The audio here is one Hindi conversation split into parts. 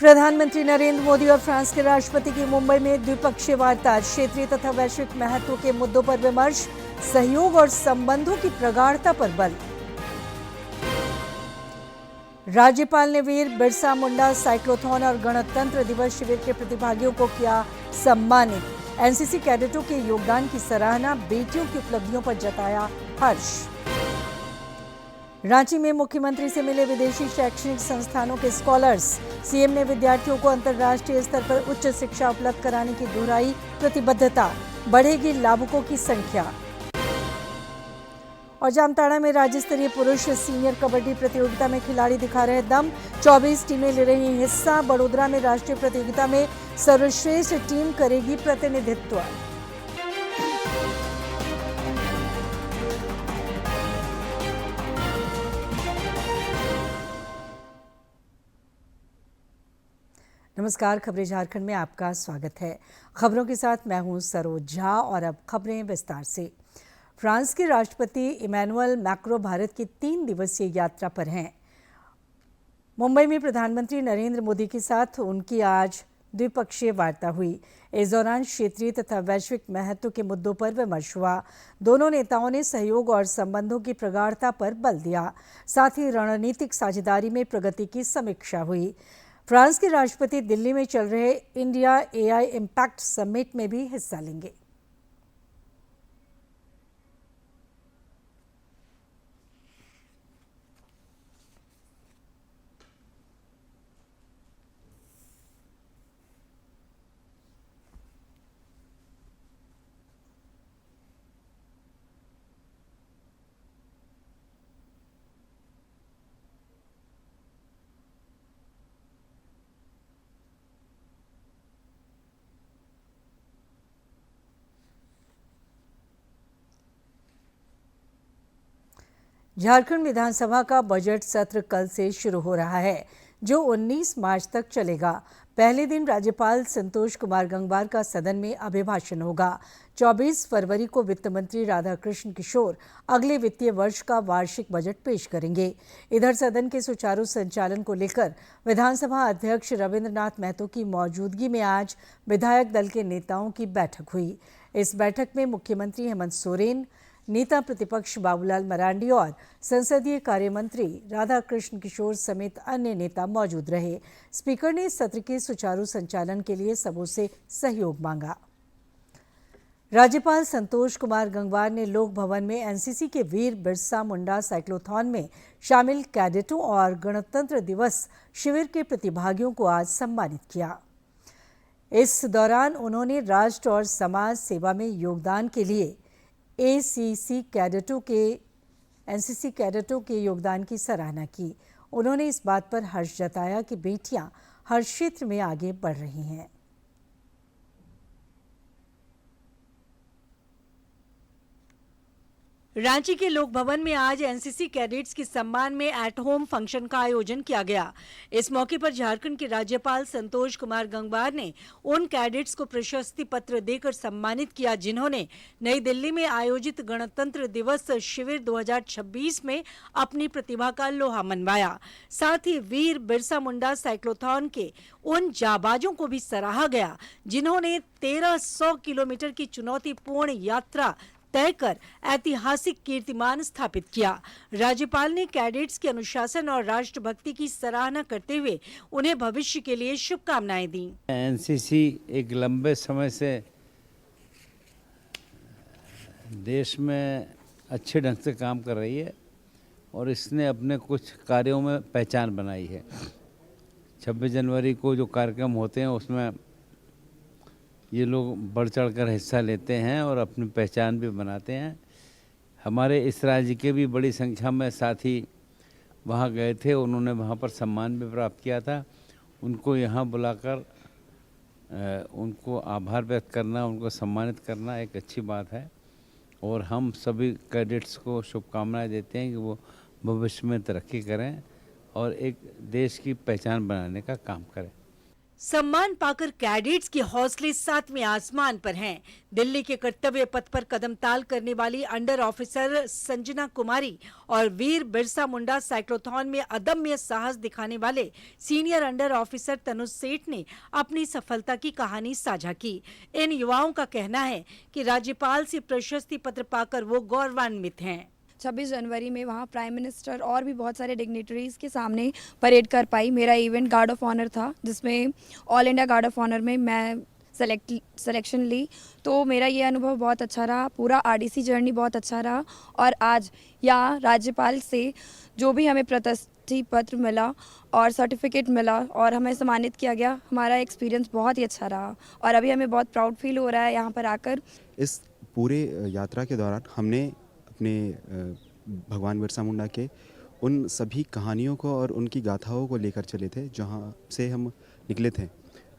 प्रधानमंत्री नरेंद्र मोदी और फ्रांस के राष्ट्रपति की मुंबई में द्विपक्षीय वार्ता, क्षेत्रीय तथा वैश्विक महत्व के मुद्दों पर विमर्श, सहयोग और संबंधों की प्रगाढ़ता पर बल। राज्यपाल ने वीर बिरसा मुंडा साइक्लोथॉन और गणतंत्र दिवस शिविर के प्रतिभागियों को किया सम्मानित। एनसीसी कैडेटों के योगदान की सराहना, बेटियों की उपलब्धियों पर जताया हर्ष। रांची में मुख्यमंत्री से मिले विदेशी शैक्षणिक संस्थानों के स्कॉलर्स, सीएम ने विद्यार्थियों को अंतर्राष्ट्रीय स्तर पर उच्च शिक्षा उपलब्ध कराने की दोहराई प्रतिबद्धता, बढ़ेगी लाभुकों की संख्या। और जामताड़ा में राज्य स्तरीय पुरुष सीनियर कबड्डी प्रतियोगिता में खिलाड़ी दिखा रहे दम, 24 टीमें ले रही हिस्सा। बड़ोदरा में राष्ट्रीय प्रतियोगिता में सर्वश्रेष्ठ टीम करेगी प्रतिनिधित्व। नमस्कार, खबरें झारखंड में आपका स्वागत है। खबरों के साथ मैं हूं सरोज झा और अब खबरें विस्तार से। फ्रांस के राष्ट्रपति इमैनुअल मैक्रों भारत की 3 दिवसीय यात्रा पर हैं। मुंबई में प्रधानमंत्री नरेंद्र मोदी के साथ उनकी आज द्विपक्षीय वार्ता हुई। इस दौरान क्षेत्रीय तथा वैश्विक महत्व के मुद्दों पर विमर्श हुआ। दोनों नेताओं ने सहयोग और संबंधों की प्रगाढ़ता पर बल दिया। साथ ही रणनीतिक साझेदारी में प्रगति की समीक्षा हुई। फ्रांस के राष्ट्रपति दिल्ली में चल रहे इंडिया एआई इम्पैक्ट समिट में भी हिस्सा लेंगे। झारखंड विधानसभा का बजट सत्र कल से शुरू हो रहा है, जो 19 मार्च तक चलेगा। पहले दिन राज्यपाल संतोष कुमार गंगवार का सदन में अभिभाषण होगा। 24 फरवरी को वित्त मंत्री राधाकृष्ण किशोर अगले वित्तीय वर्ष का वार्षिक बजट पेश करेंगे। इधर सदन के सुचारू संचालन को लेकर विधानसभा अध्यक्ष रविंद्रनाथ महतो की मौजूदगी में आज विधायक दल के नेताओं की बैठक हुई। इस बैठक में मुख्यमंत्री हेमंत सोरेन, नेता प्रतिपक्ष बाबूलाल मरांडी और संसदीय कार्य मंत्री राधाकृष्ण किशोर समेत अन्य नेता मौजूद रहे। स्पीकर ने सत्र के सुचारू संचालन के लिए सबों से सहयोग मांगा। राज्यपाल संतोष कुमार गंगवार ने लोक भवन में एनसीसी के वीर बिरसा मुंडा साइक्लोथॉन में शामिल कैडेटों और गणतंत्र दिवस शिविर के प्रतिभागियों को आज सम्मानित किया। इस दौरान उन्होंने राष्ट्र और समाज सेवा में योगदान के लिए एनसीसी कैडेटों के योगदान की सराहना की। उन्होंने इस बात पर हर्ष जताया कि बेटियां हर क्षेत्र में आगे बढ़ रही हैं। रांची के लोक भवन में आज एनसीसी कैडेट्स के सम्मान में एट होम फंक्शन का आयोजन किया गया। इस मौके पर झारखंड के राज्यपाल संतोष कुमार गंगवार ने उन कैडेट्स को प्रशस्ति पत्र देकर सम्मानित किया, जिन्होंने नई दिल्ली में आयोजित गणतंत्र दिवस शिविर 2026 में अपनी प्रतिभा का लोहा मनवाया। साथ ही वीर बिरसा मुंडा साइक्लोथॉन के उन जाबाजों को भी सराहा गया, जिन्होंने 1300 किलोमीटर की चुनौतीपूर्ण यात्रा तय कर ऐतिहासिक कीर्तिमान स्थापित किया। राज्यपाल ने कैडेट्स के अनुशासन और राष्ट्रभक्ति की सराहना करते हुए उन्हें भविष्य के लिए शुभकामनाएं दी। एनसीसी एक लंबे समय से देश में अच्छे ढंग से काम कर रही है और इसने अपने कुछ कार्यों में पहचान बनाई है। 26 जनवरी को जो कार्यक्रम होते हैं उसमें ये लोग बढ़ चढ़कर हिस्सा लेते हैं और अपनी पहचान भी बनाते हैं। हमारे इस राज्य के भी बड़ी संख्या में साथी वहाँ गए थे, उन्होंने वहाँ पर सम्मान भी प्राप्त किया था। उनको यहाँ बुलाकर उनको आभार व्यक्त करना, उनको सम्मानित करना एक अच्छी बात है और हम सभी कैडेट्स को शुभकामनाएं देते हैं कि वो भविष्य में तरक्की करें और एक देश की पहचान बनाने का काम करें। सम्मान पाकर कैडेट्स के हौसले सातवें आसमान पर हैं। दिल्ली के कर्तव्य पथ पर कदम ताल करने वाली अंडर ऑफिसर संजना कुमारी और वीर बिरसा मुंडा साइक्लोथॉन में अदम्य साहस दिखाने वाले सीनियर अंडर ऑफिसर तनुज सेठ ने अपनी सफलता की कहानी साझा की। इन युवाओं का कहना है कि राज्यपाल से प्रशस्ति पत्र पाकर वो गौरवान्वित हैं। 26 जनवरी में वहाँ प्राइम मिनिस्टर और भी बहुत सारे डिग्नेटरीज़ के सामने परेड कर पाई। मेरा इवेंट गार्ड ऑफ ऑनर था, जिसमें all India guard of honour में मैं सिलेक्शन ली। तो मेरा ये अनुभव बहुत अच्छा रहा, पूरा आरडीसी जर्नी बहुत अच्छा रहा। और आज यहाँ राज्यपाल से जो भी हमें प्रशस्ति पत्र मिला और सर्टिफिकेट मिला और हमें सम्मानित किया गया, हमारा एक्सपीरियंस बहुत ही अच्छा रहा और अभी हमें बहुत प्राउड फील हो रहा है यहाँ पर आकर। इस पूरे यात्रा के दौरान हमने अपने भगवान बिरसा मुंडा के उन सभी कहानियों को और उनकी गाथाओं को लेकर चले थे, जहाँ से हम निकले थे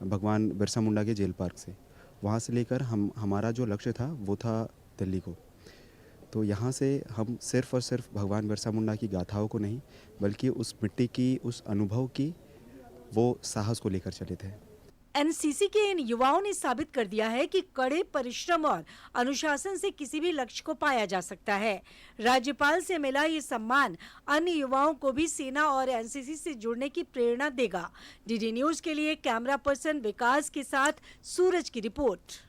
भगवान बिरसा मुंडा के जेल पार्क से। वहाँ से लेकर हमारा जो लक्ष्य था वो था दिल्ली को। तो यहाँ से हम सिर्फ़ और सिर्फ भगवान बिरसा मुंडा की गाथाओं को नहीं, बल्कि उस मिट्टी की, उस अनुभव की, वो साहस को लेकर चले थे। एनसीसी के इन युवाओं ने साबित कर दिया है कि कड़े परिश्रम और अनुशासन से किसी भी लक्ष्य को पाया जा सकता है। राज्यपाल से मिला ये सम्मान अन्य युवाओं को भी सेना और एनसीसी से जुड़ने की प्रेरणा देगा। डीडी न्यूज के लिए कैमरा पर्सन विकास के साथ सूरज की रिपोर्ट।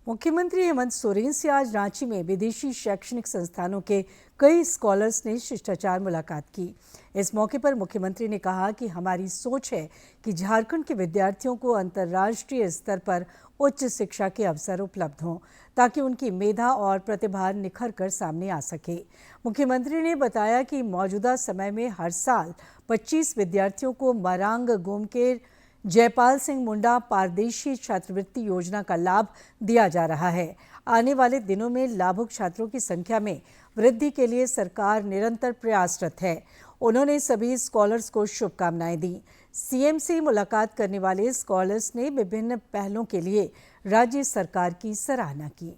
मुख्यमंत्री हेमंत सोरेन से आज रांची में विदेशी शैक्षणिक संस्थानों के कई स्कॉलर्स ने शिष्टाचार मुलाकात की। इस मौके पर मुख्यमंत्री ने कहा कि हमारी सोच है कि झारखंड के विद्यार्थियों को अंतर्राष्ट्रीय स्तर पर उच्च शिक्षा के अवसर उपलब्ध हों, ताकि उनकी मेधा और प्रतिभा निखर कर सामने आ सके। मुख्यमंत्री ने बताया कि मौजूदा समय में हर साल 25 विद्यार्थियों को मरांग गोमकेर जयपाल सिंह मुंडा पारदेशी छात्रवृत्ति योजना का लाभ दिया जा रहा है। आने वाले दिनों में लाभुक छात्रों की संख्या में वृद्धि के लिए सरकार निरंतर प्रयासरत है। उन्होंने सभी स्कॉलर्स को शुभकामनाएं दी। सीएम से मुलाकात करने वाले स्कॉलर्स ने विभिन्न पहलों के लिए राज्य सरकार की सराहना की।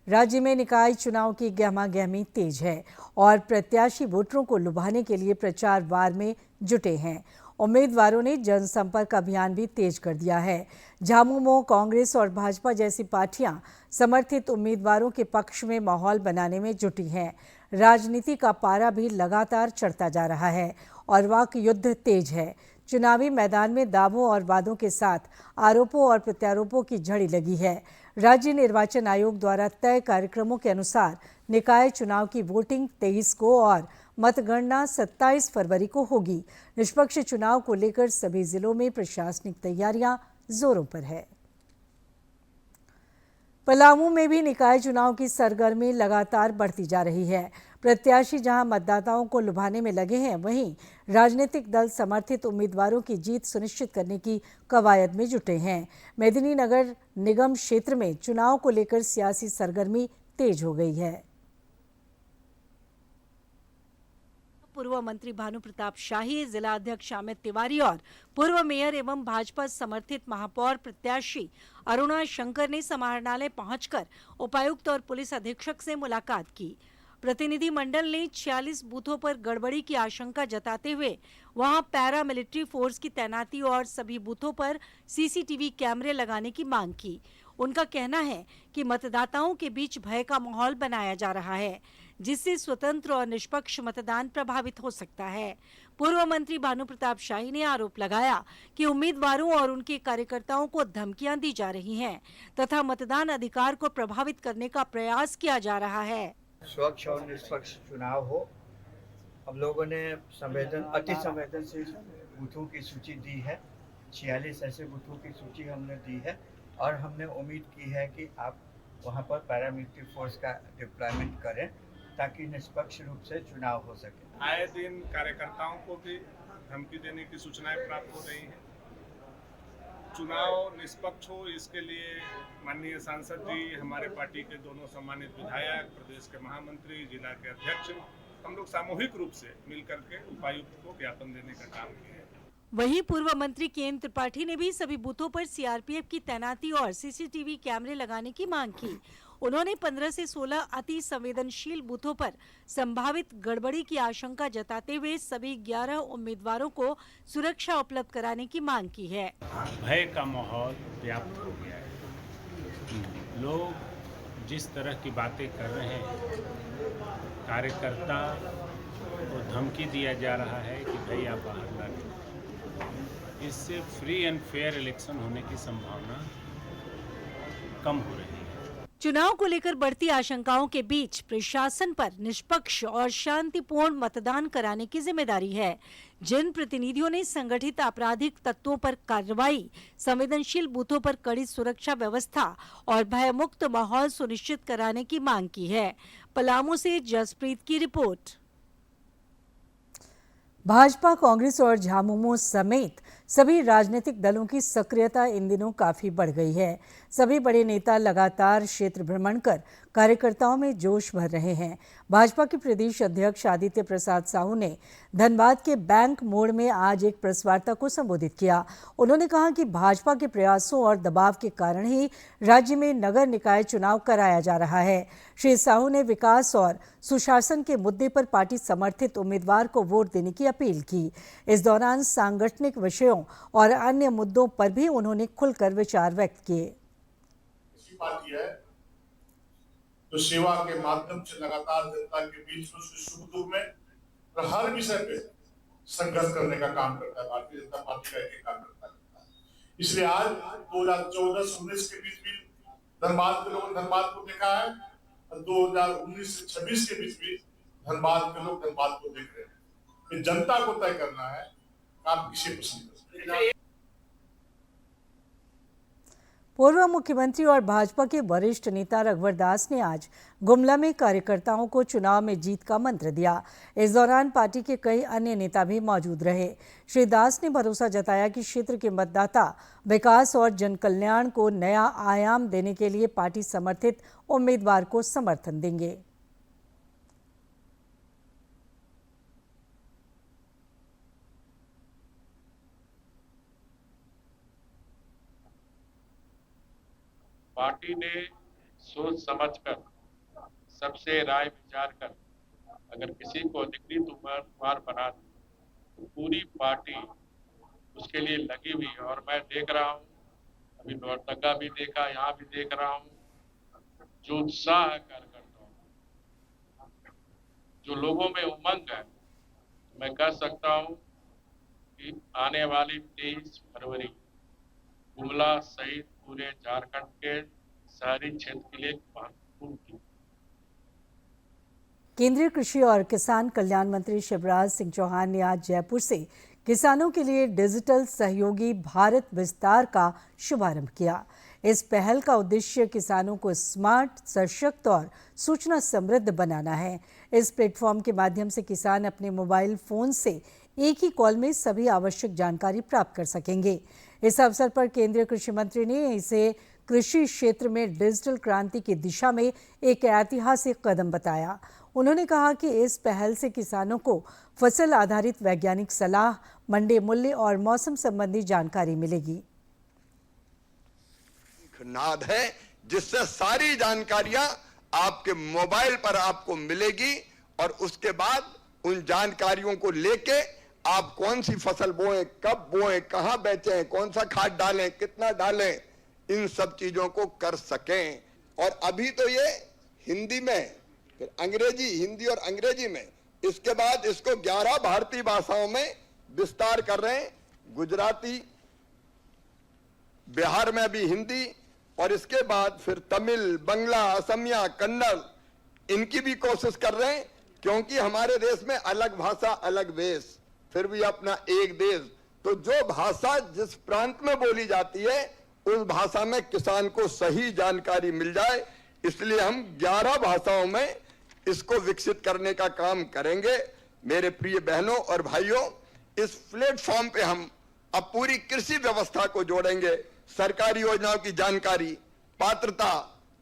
राज्य में निकाय चुनाव की गहमागहमी तेज है और प्रत्याशी वोटरों को लुभाने के लिए प्रचार वार में जुटे हैं। उम्मीदवारों ने जनसंपर्क अभियान भी तेज कर दिया है। झामुमो, कांग्रेस और भाजपा जैसी पार्टियां समर्थित उम्मीदवारों के पक्ष में माहौल बनाने में जुटी हैं। राजनीति का पारा भी लगातार चढ़ता जा रहा है और वाक युद्ध तेज है। चुनावी मैदान में दावों और वादों के साथ आरोपों और प्रत्यारोपों की झड़ी लगी है। राज्य निर्वाचन आयोग द्वारा तय कार्यक्रमों के अनुसार निकाय चुनाव की वोटिंग 23 को और मतगणना 27 फरवरी को होगी। निष्पक्ष चुनाव को लेकर सभी जिलों में प्रशासनिक तैयारियां जोरों पर है। पलामू में भी निकाय चुनाव की सरगर्मी लगातार बढ़ती जा रही है। प्रत्याशी जहां मतदाताओं को लुभाने में लगे हैं, वहीं राजनीतिक दल समर्थित उम्मीदवारों की जीत सुनिश्चित करने की कवायद में जुटे हैं। मेदिनीनगर निगम क्षेत्र में चुनाव को लेकर सियासी सरगर्मी तेज हो गई है। पूर्व मंत्री भानु प्रताप शाही, जिला अध्यक्ष अमित तिवारी और पूर्व मेयर एवं भाजपा समर्थित महापौर प्रत्याशी अरुणा शंकर ने समाहरणालय पहुंचकर उपायुक्त और पुलिस अधीक्षक से मुलाकात की। प्रतिनिधि मंडल ने 46 बूथों पर गड़बड़ी की आशंका जताते हुए वहां पैरा मिलिट्री फोर्स की तैनाती और सभी बूथों पर सीसीटीवी कैमरे लगाने की मांग की। उनका कहना है कि मतदाताओं के बीच भय का माहौल बनाया जा रहा है, जिससे स्वतंत्र और निष्पक्ष मतदान प्रभावित हो सकता है। पूर्व मंत्री भानु प्रताप शाही ने आरोप लगाया कि उम्मीदवारों और उनके कार्यकर्ताओं को धमकियां दी जा रही हैं तथा मतदान अधिकार को प्रभावित करने का प्रयास किया जा रहा है। स्वच्छ और निष्पक्ष चुनाव हो। हम लोगों ने अति संवेदनशील बूथों की सूची दी है। 46 ऐसे बूथों की सूची हमने दी है और हमने उम्मीद की है कि आप वहां पर पैरामिलिट्री फोर्स का डिप्लॉयमेंट करें ताकि निष्पक्ष रूप से चुनाव हो सके। आए दिन कार्यकर्ताओं को भी धमकी देने की सूचनाएं प्राप्त हो रही हैं। चुनाव निष्पक्ष हो, इसके लिए माननीय सांसद जी, हमारे पार्टी के दोनों सम्मानित विधायक, प्रदेश के महामंत्री, जिला के अध्यक्ष, हम लोग सामूहिक रूप से मिलकर के उपायुक्त को ज्ञापन देने का काम किया है। वहीं पूर्व मंत्री केएन त्रिपाठी ने भी सभी बूथों पर सीआरपीएफ की तैनाती और सीसीटीवी कैमरे लगाने की मांग की। उन्होंने 15 से 16 अति संवेदनशील बूथों पर संभावित गड़बड़ी की आशंका जताते हुए सभी 11 उम्मीदवारों को सुरक्षा उपलब्ध कराने की मांग की है। भय का माहौल व्याप्त हो गया है। लोग जिस तरह की बातें कर रहे हैं, कार्यकर्ता को धमकी दिया जा रहा है कि भाई आप बाहर ना निकलें। इससे फ्री एंड फेयर इलेक्शन होने की संभावना कम हो रही है। चुनाव को लेकर बढ़ती आशंकाओं के बीच प्रशासन पर निष्पक्ष और शांतिपूर्ण मतदान कराने की जिम्मेदारी है। जिन प्रतिनिधियों ने संगठित आपराधिक तत्वों पर कार्रवाई, संवेदनशील बूथों पर कड़ी सुरक्षा व्यवस्था और भयमुक्त माहौल सुनिश्चित कराने की मांग की है। पलामू से जसप्रीत की रिपोर्ट। भाजपा, कांग्रेस और झामुमो समेत सभी राजनीतिक दलों की सक्रियता इन दिनों काफी बढ़ गई है। सभी बड़े नेता लगातार क्षेत्र भ्रमण कर कार्यकर्ताओं में जोश भर रहे हैं। भाजपा के प्रदेश अध्यक्ष आदित्य प्रसाद साहू ने धनबाद के बैंक मोड़ में आज एक प्रेस वार्ता को संबोधित किया। उन्होंने कहा कि भाजपा के प्रयासों और दबाव के कारण ही राज्य में नगर निकाय चुनाव कराया जा रहा है। श्री साहू ने विकास और सुशासन के मुद्दे पर पार्टी समर्थित उम्मीदवार को वोट देने की अपील की। इस दौरान सांगठनिक विषयों और अन्य मुद्दों पर भी उन्होंने खुलकर विचार व्यक्त किए। ऐसी पार्टी है जो सेवा के माध्यम से लगातार जनता के बीच में सुख दुख में और हर विषय पे संघर्ष करने का काम करता है। भारतीय जनता पार्टी का एक कार्यकर्ता करता है। इसलिए आज 2014-19 के बीच भी धनबाद के लोगों ने धनबाद को देखा है और 2019 से 26 के बीच भी धनबाद के लोग धनबाद को देख रहे हैं। ये जनता को तय करना है आप किसे पसंद करते हैं। पूर्व मुख्यमंत्री और भाजपा के वरिष्ठ नेता रघुवर दास ने आज गुमला में कार्यकर्ताओं को चुनाव में जीत का मंत्र दिया। इस दौरान पार्टी के कई अन्य नेता भी मौजूद रहे। श्री दास ने भरोसा जताया कि क्षेत्र के मतदाता विकास और जनकल्याण को नया आयाम देने के लिए पार्टी समर्थित उम्मीदवार को समर्थन देंगे। पार्टी ने सोच समझकर सबसे राय विचार कर अगर किसी को अधिकृत उम्मीदवार बना तो पूरी पार्टी उसके लिए लगी हुई है। और मैं देख रहा हूँ, अभी लोहरदगा भी देखा, यहाँ भी देख रहा हूँ, जो उत्साह है कार्यकर्ताओं, जो लोगों में उमंग है, मैं कह सकता हूँ कि आने वाली 23 फरवरी गुमला सहित पूरे झारखंड के शहरी क्षेत्र के लिए महत्वपूर्ण थी। केंद्रीय कृषि और किसान कल्याण मंत्री शिवराज सिंह चौहान ने आज जयपुर से किसानों के लिए डिजिटल सहयोगी भारत विस्तार का शुभारंभ किया। इस पहल का उद्देश्य किसानों को स्मार्ट, सशक्त और सूचना समृद्ध बनाना है। इस प्लेटफॉर्म के माध्यम से किसान अपने मोबाइल फोन से एक ही कॉल में सभी आवश्यक जानकारी प्राप्त कर सकेंगे। इस अवसर पर केंद्रीय कृषि मंत्री ने इसे कृषि क्षेत्र में डिजिटल क्रांति की दिशा में एक ऐतिहासिक कदम बताया। उन्होंने कहा कि इस पहल से किसानों को फसल आधारित वैज्ञानिक सलाह, मंडी मूल्य और मौसम संबंधी जानकारी मिलेगी। नाद है जिससे सारी जानकारियां आपके मोबाइल पर आपको मिलेगी और उसके बाद उन जानकारियों को लेके आप कौन सी फसल बोएं, कब बोएं, कहां बेचें, कौन सा खाद डालें, कितना डालें, इन सब चीजों को कर सकें। और अभी तो ये हिंदी में, फिर अंग्रेजी, हिंदी और अंग्रेजी में, इसके बाद इसको 11 भारतीय भाषाओं में विस्तार कर रहे हैं। गुजराती, बिहार में भी हिंदी और इसके बाद फिर तमिल, बंगला, असमिया, कन्नड़, इनकी भी कोशिश कर रहे हैं क्योंकि हमारे देश में अलग भाषा अलग वेश, फिर भी अपना एक देश। तो जो भाषा जिस प्रांत में बोली जाती है उस भाषा में किसान को सही जानकारी मिल जाए, इसलिए हम 11 भाषाओं में इसको विकसित करने का काम करेंगे। मेरे प्रिय बहनों और भाइयों, इस प्लेटफॉर्म पे हम अब पूरी कृषि व्यवस्था को जोड़ेंगे। सरकारी योजनाओं की जानकारी, पात्रता,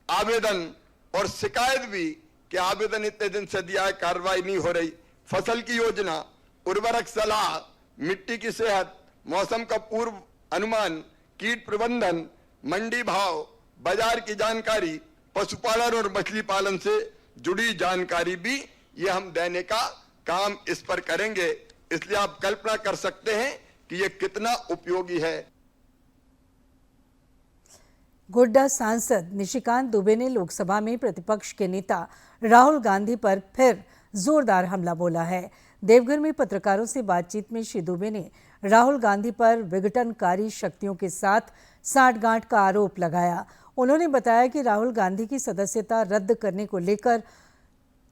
आवेदन और शिकायत भी कि आवेदन इतने दिन से दिया है, कार्रवाई नहीं हो रही, फसल की योजना, उर्वरक सलाह, मिट्टी की सेहत, मौसम का पूर्व अनुमान, कीट प्रबंधन, मंडी भाव, बाजार की जानकारी, पशुपालन और मछली पालन से जुड़ी जानकारी भी ये हम देने का काम इस पर करेंगे। इसलिए आप कल्पना कर सकते हैं कि ये कितना उपयोगी है। गोड्डा सांसद निशिकांत दुबे ने लोकसभा में प्रतिपक्ष के नेता राहुल गांधी पर फिर जोरदार हमला बोला है। देवघर में पत्रकारों से बातचीत में श्री दुबे ने राहुल गांधी पर विघटनकारी शक्तियों के साथ साठगांठ का आरोप लगाया। उन्होंने बताया कि राहुल गांधी की सदस्यता रद्द करने को लेकर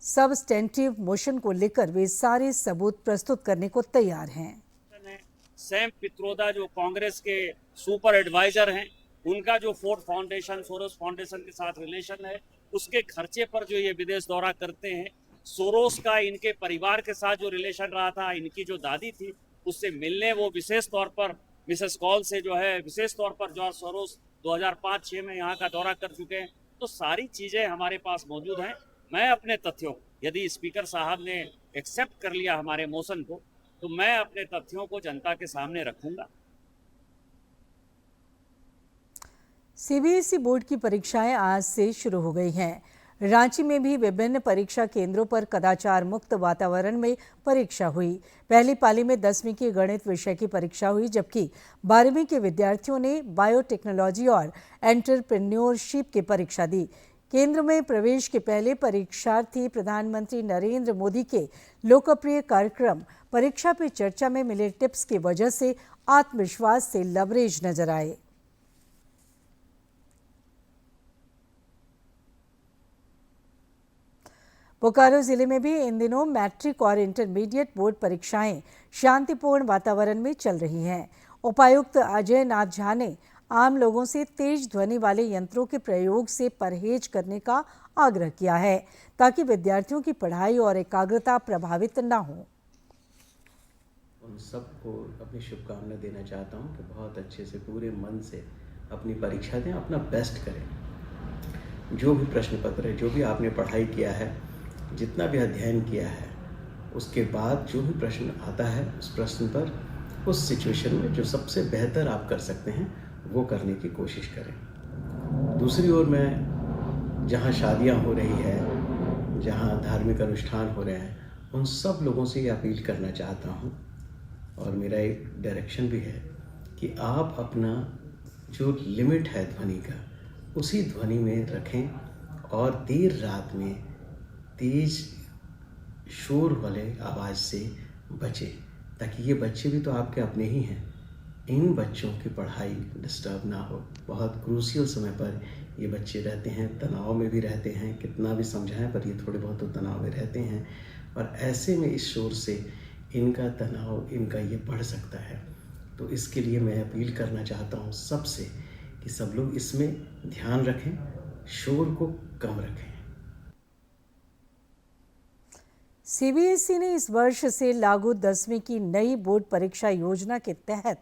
सबस्टेंटिव मोशन को लेकर वे सारे सबूत प्रस्तुत करने को तैयार हैं। सैम पित्रोदा जो कांग्रेस के सुपर एडवाइजर हैं, उनका जो फोर्ड फाउंडेशन, सोरोस फाउंडेशन के साथ रिलेशन है, उसके खर्चे पर जो ये विदेश दौरा करते हैं। सोरोस का इनके परिवार के साथ जो रिलेशन रहा था, इनकी जो दादी थी उससे मिलने वो विशेष तौर पर मिसेस कॉल से जो है विशेष तौर पर जॉर्ज सोरोस 2005-6 में यहाँ का दौरा कर चुके हैं। तो सारी चीज़ें हमारे पास मौजूद हैं। मैं अपने तथ्यों, यदि स्पीकर साहब ने एक्सेप्ट कर लिया हमारे मोशन को, तो मैं अपने तथ्यों को जनता के सामने रखूंगा। सीबीएसई बोर्ड की परीक्षाएं आज से शुरू हो गई हैं। रांची में भी विभिन्न परीक्षा केंद्रों पर कदाचार मुक्त वातावरण में परीक्षा हुई। पहली पाली में 10वीं की गणित विषय की परीक्षा हुई, जबकि 12वीं के विद्यार्थियों ने बायोटेक्नोलॉजी और एंटरप्रेन्योरशिप की परीक्षा दी। केंद्र में प्रवेश के पहले परीक्षार्थी प्रधानमंत्री नरेंद्र मोदी के लोकप्रिय कार्यक्रम परीक्षा पे चर्चा में मिले टिप्स की वजह से आत्मविश्वास से लबरेज नजर आए। बोकारो जिले में भी इन दिनों मैट्रिक और इंटरमीडिएट बोर्ड परीक्षाएं शांतिपूर्ण वातावरण में चल रही हैं। उपायुक्त अजय नाथ झा ने आम लोगों से तेज ध्वनि वाले यंत्रों के प्रयोग से परहेज करने का आग्रह किया है, ताकि विद्यार्थियों की पढ़ाई और एकाग्रता प्रभावित न हो। उन सबको अपनी शुभकामना देना चाहता हूं कि बहुत अच्छे से पूरे मन से अपनी परीक्षा दें, अपना बेस्ट करें। जो भी प्रश्न पत्र है, जो भी आपने पढ़ाई किया है, जितना भी अध्ययन किया है, उसके बाद जो भी प्रश्न आता है उस प्रश्न पर, उस सिचुएशन में जो सबसे बेहतर आप कर सकते हैं वो करने की कोशिश करें। दूसरी ओर मैं जहाँ शादियाँ हो रही है, जहाँ धार्मिक अनुष्ठान हो रहे हैं, उन सब लोगों से ये अपील करना चाहता हूँ और मेरा एक डायरेक्शन भी है कि आप अपना जो लिमिट है ध्वनि का, उसी ध्वनि में रखें और देर रात में तेज शोर वाले आवाज़ से बचें, ताकि ये बच्चे भी तो आपके अपने ही हैं। इन बच्चों की पढ़ाई डिस्टर्ब ना हो। बहुत क्रूशियल समय पर ये बच्चे रहते हैं, तनाव में भी रहते हैं, कितना भी समझाएं पर ये थोड़े बहुत तो तनाव में रहते हैं, और ऐसे में इस शोर से इनका तनाव, इनका ये बढ़ सकता है। तो इसके लिए मैं अपील करना चाहता हूँ सबसे कि सब लोग इसमें ध्यान रखें, शोर को कम रखें। सीबीएसई ने इस वर्ष से लागू 10वीं की नई बोर्ड परीक्षा योजना के तहत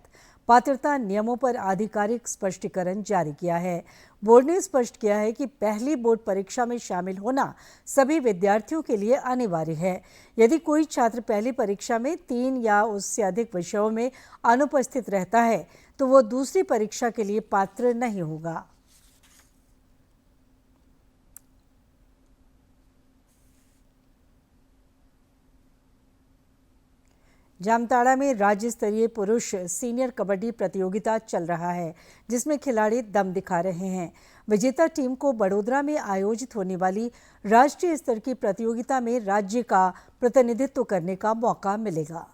पात्रता नियमों पर आधिकारिक स्पष्टीकरण जारी किया है। बोर्ड ने स्पष्ट किया है कि पहली बोर्ड परीक्षा में शामिल होना सभी विद्यार्थियों के लिए अनिवार्य है। यदि कोई छात्र पहली परीक्षा में 3 या उससे अधिक विषयों में अनुपस्थित रहता है, तो वो दूसरी परीक्षा के लिए पात्र नहीं होगा। जामताड़ा में राज्य स्तरीय पुरुष सीनियर कबड्डी प्रतियोगिता चल रहा है, जिसमें खिलाड़ी दम दिखा रहे हैं। विजेता टीम को बड़ोदरा में आयोजित होने वाली राष्ट्रीय स्तर की प्रतियोगिता में राज्य का प्रतिनिधित्व करने का मौका मिलेगा।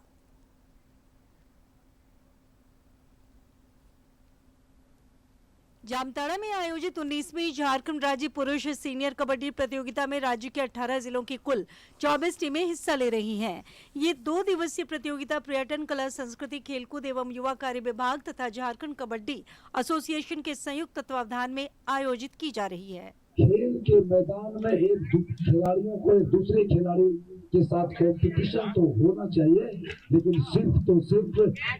जामताड़ा में आयोजित 19वीं झारखंड राज्य पुरुष सीनियर कबड्डी प्रतियोगिता में राज्य के 18 जिलों की कुल 24 टीमें हिस्सा ले रही हैं। ये 2 दिवसीय प्रतियोगिता पर्यटन, कला, संस्कृति, खेलकूद एवं युवा कार्य विभाग तथा झारखंड कबड्डी एसोसिएशन के संयुक्त तत्वावधान में आयोजित की जा रही है। खेल के मैदान में खिलाड़ियों को एक दूसरे खिलाड़ी के साथ कंपटीशन तो होना चाहिए, लेकिन सिर्फ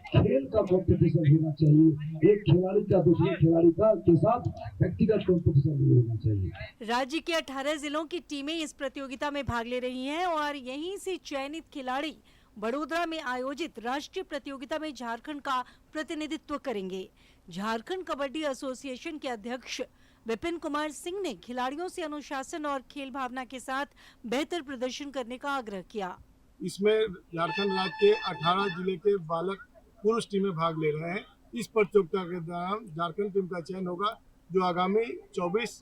खेल का कंपटीशन होना चाहिए। एक खिलाड़ी का दूसरे खिलाड़ी के साथ व्यक्तिगत कंपटीशन नहीं होना चाहिए। राज्य के 18 जिलों की टीमें इस प्रतियोगिता में भाग ले रही हैं और यहीं से चयनित खिलाड़ी बड़ोदरा में आयोजित राष्ट्रीय प्रतियोगिता में झारखंड का प्रतिनिधित्व करेंगे। झारखंड कबड्डी एसोसिएशन के अध्यक्ष विपिन कुमार सिंह ने खिलाड़ियों से अनुशासन और खेल भावना के साथ बेहतर प्रदर्शन करने का आग्रह किया। इसमें झारखंड राज्य के 18 जिले के बालक पुरुष टीमें भाग ले रहे हैं। इस प्रतियोगिता के दौरान झारखंड टीम का चयन होगा जो आगामी 24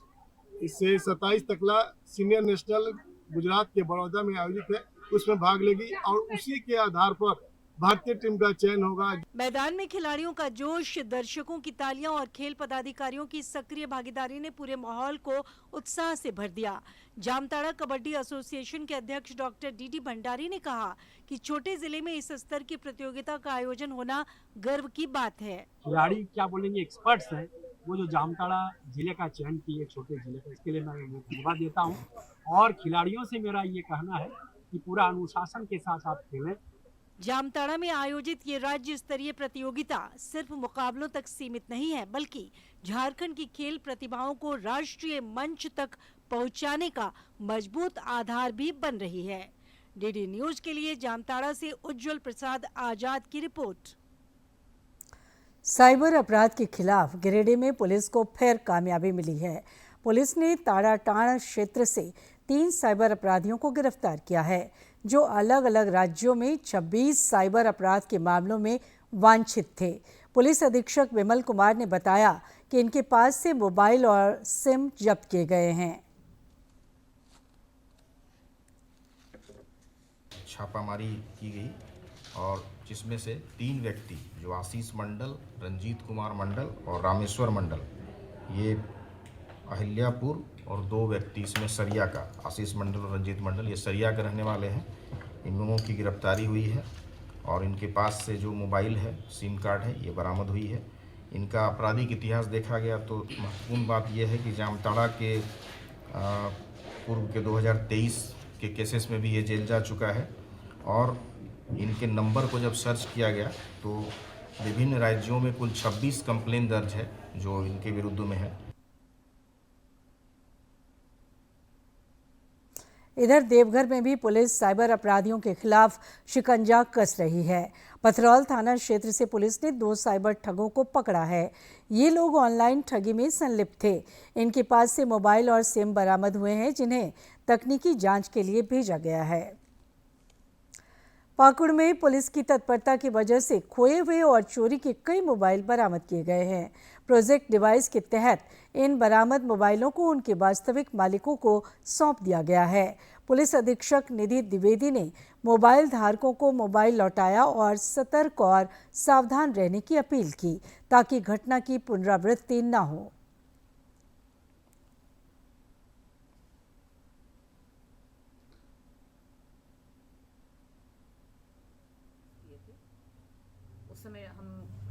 से 27 तकला सीनियर नेशनल गुजरात के बड़ौदा में आयोजित है, उसमें भाग लेगी और उसी के आधार पर भारतीय टीम का चयन होगा। मैदान में खिलाड़ियों का जोश, दर्शकों की तालियां और खेल पदाधिकारियों की सक्रिय भागीदारी ने पूरे माहौल को उत्साह से भर दिया। जामताड़ा कबड्डी एसोसिएशन के अध्यक्ष डॉक्टर डी भंडारी ने कहा कि छोटे जिले में इस स्तर की प्रतियोगिता का आयोजन होना गर्व की बात है। खिलाड़ी क्या बोलेंगे, एक्सपर्ट्स हैं, वो जो जामताड़ा जिले का चयन किए छोटे जिले का, इसके लिए मैं धन्यवाद देता हूँ। और खिलाड़ियों से मेरा ये कहना है कि पूरा अनुशासन के साथ आप खेलें। जामताड़ा में आयोजित ये राज्य स्तरीय प्रतियोगिता सिर्फ मुकाबलों तक सीमित नहीं है, बल्कि झारखंड की खेल प्रतिभाओं को राष्ट्रीय मंच तक पहुंचाने का मजबूत आधार भी बन रही है। डीडी न्यूज के लिए जामताड़ा से उज्जवल प्रसाद आजाद की रिपोर्ट। साइबर अपराध के खिलाफ गिरिडीह में पुलिस को फिर कामयाबी मिली है। पुलिस ने ताड़ाटाण क्षेत्र से 3 साइबर अपराधियों को गिरफ्तार किया है, जो अलग अलग राज्यों में 26 साइबर अपराध के मामलों में वांछित थे। पुलिस अधीक्षक विमल कुमार ने बताया कि इनके पास से मोबाइल और सिम जब्त किए गए हैं। छापामारी की गई और जिसमें से 3 व्यक्ति जो आशीष मंडल, रंजीत कुमार मंडल और रामेश्वर मंडल, ये अहिल्यापुर, और 2 व्यक्ति इसमें सरिया का, आशीष मंडल और रंजीत मंडल, ये सरिया के रहने वाले हैं। इन लोगों की गिरफ्तारी हुई है और इनके पास से जो मोबाइल है, सिम कार्ड है, ये बरामद हुई है। इनका आपराधिक इतिहास देखा गया तो महत्वपूर्ण बात यह है कि जामताड़ा के पूर्व के 2023 के केसेस में भी ये जेल जा चुका है। और इनके नंबर को जब सर्च किया गया तो विभिन्न राज्यों में कुल 26 कंप्लेन दर्ज है जो इनके विरुद्ध में है। इधर देवघर में भी पुलिस साइबर अपराधियों के खिलाफ शिकंजा कस रही है। पथरौल थाना क्षेत्र से पुलिस ने 2 साइबर ठगों को पकड़ा है। ये लोग ऑनलाइन ठगी में संलिप्त थे। इनके पास से मोबाइल और सिम बरामद हुए हैं, जिन्हें तकनीकी जांच के लिए भेजा गया है। पाकुड़ में पुलिस की तत्परता की वजह से खोए हुए और चोरी के कई मोबाइल बरामद किए गए हैं। प्रोजेक्ट डिवाइस के तहत इन बरामद मोबाइलों को उनके वास्तविक मालिकों को सौंप दिया गया है। पुलिस अधीक्षक निधि द्विवेदी ने मोबाइल धारकों को मोबाइल लौटाया और सतर्क और सावधान रहने की अपील की, ताकि घटना की पुनरावृत्ति न हो। उस समय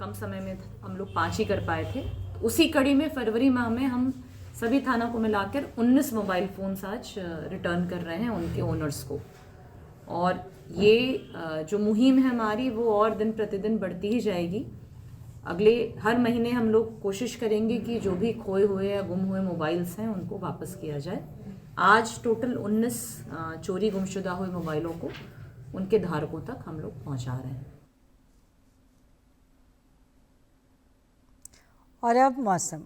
कम समय में हम लोग 5 ही कर पाए थे। उसी कड़ी में फरवरी माह में हम सभी थाना को मिलाकर 19 मोबाइल फ़ोन्स आज रिटर्न कर रहे हैं उनके ओनर्स को। और ये जो मुहिम है हमारी वो और दिन प्रतिदिन बढ़ती ही जाएगी। अगले हर महीने हम लोग कोशिश करेंगे कि जो भी खोए हुए या गुम हुए मोबाइल्स हैं उनको वापस किया जाए। आज टोटल 19 चोरी गुमशुदा हुए मोबाइलों को उनके धारकों तक हम लोग पहुंचा रहे हैं। और अब मौसम।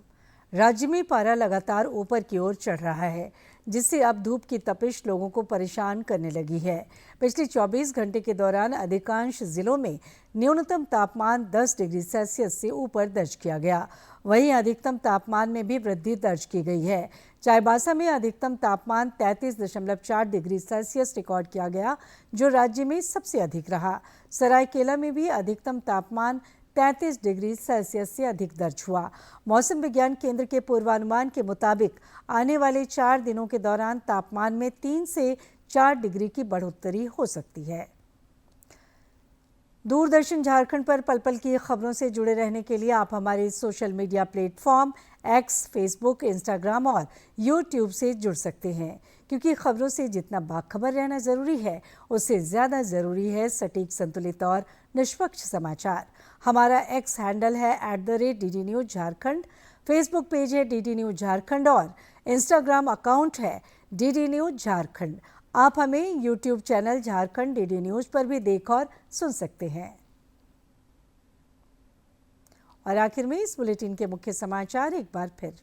राज्य में पारा लगातार ऊपर की ओर चढ़ रहा है, जिससे अब धूप की तपिश लोगों को परेशान करने लगी है। पिछले 24 घंटे के दौरान अधिकांश जिलों में न्यूनतम तापमान 10 डिग्री सेल्सियस से ऊपर दर्ज किया गया। वहीं अधिकतम तापमान में भी वृद्धि दर्ज की गई है। चाईबासा में अधिकतम तापमान 33.4 डिग्री सेल्सियस रिकॉर्ड किया गया, जो राज्य में सबसे अधिक रहा। सरायकेला में भी अधिकतम तापमान 33 डिग्री सेल्सियस से अधिक दर्ज हुआ। मौसम विज्ञान केंद्र के पूर्वानुमान के मुताबिक आने वाले 4 दिनों के दौरान तापमान में 3 से 4 डिग्री की बढ़ोतरी हो सकती है। दूरदर्शन झारखंड पर पल पल की खबरों से जुड़े रहने के लिए आप हमारे social media platform x, Facebook, Instagram और यूट्यूब से जुड़ सकते हैं, क्योंकि खबरों से जितना बाखबर रहना ज़रूरी है, उससे ज़्यादा ज़रूरी है सटीक, संतुलित और निष्पक्ष समाचार। हमारा एक्स हैंडल है @DD News Jharkhand, Facebook page है DD News झारखंड और इंस्टाग्राम अकाउंट है DD News झारखंड। आप हमें YouTube channel Jharkhand DD News पर भी देख और सुन सकते हैं। और आखिर में इस बुलेटिन के मुख्य समाचार एक बार फिर।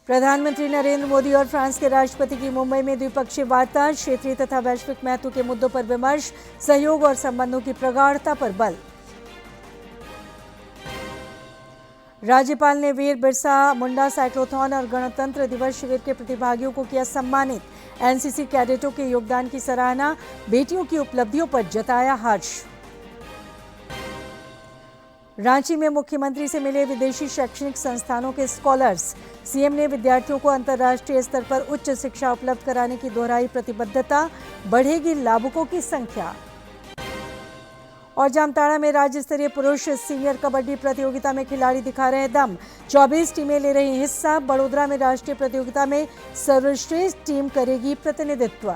प्रधानमंत्री नरेंद्र मोदी और फ्रांस के राष्ट्रपति की मुंबई में द्विपक्षीय वार्ता, क्षेत्रीय तथा वैश्विक महत्व के मुद्दों पर विमर्श, सहयोग और संबंधों की प्रगाढ़ता पर बल। राज्यपाल ने वीर बिरसा मुंडा साइक्लोथॉन और गणतंत्र दिवस शिविर के प्रतिभागियों को किया सम्मानित। एनसीसी कैडेटों के योगदान की सराहना, बेटियों की उपलब्धियों पर जताया हर्ष। रांची में मुख्यमंत्री से मिले विदेशी शैक्षणिक संस्थानों के स्कॉलर्स। सीएम ने विद्यार्थियों को अंतर्राष्ट्रीय स्तर पर उच्च शिक्षा उपलब्ध कराने की दोहराई प्रतिबद्धता, बढ़ेगी लाभुकों की संख्या। और जामताड़ा में राज्य स्तरीय पुरुष सीनियर कबड्डी प्रतियोगिता में खिलाड़ी दिखा रहे दम, 24 टीमें ले रही हिस्सा। बड़ोदरा में राष्ट्रीय प्रतियोगिता में सर्वश्रेष्ठ टीम करेगी प्रतिनिधित्व।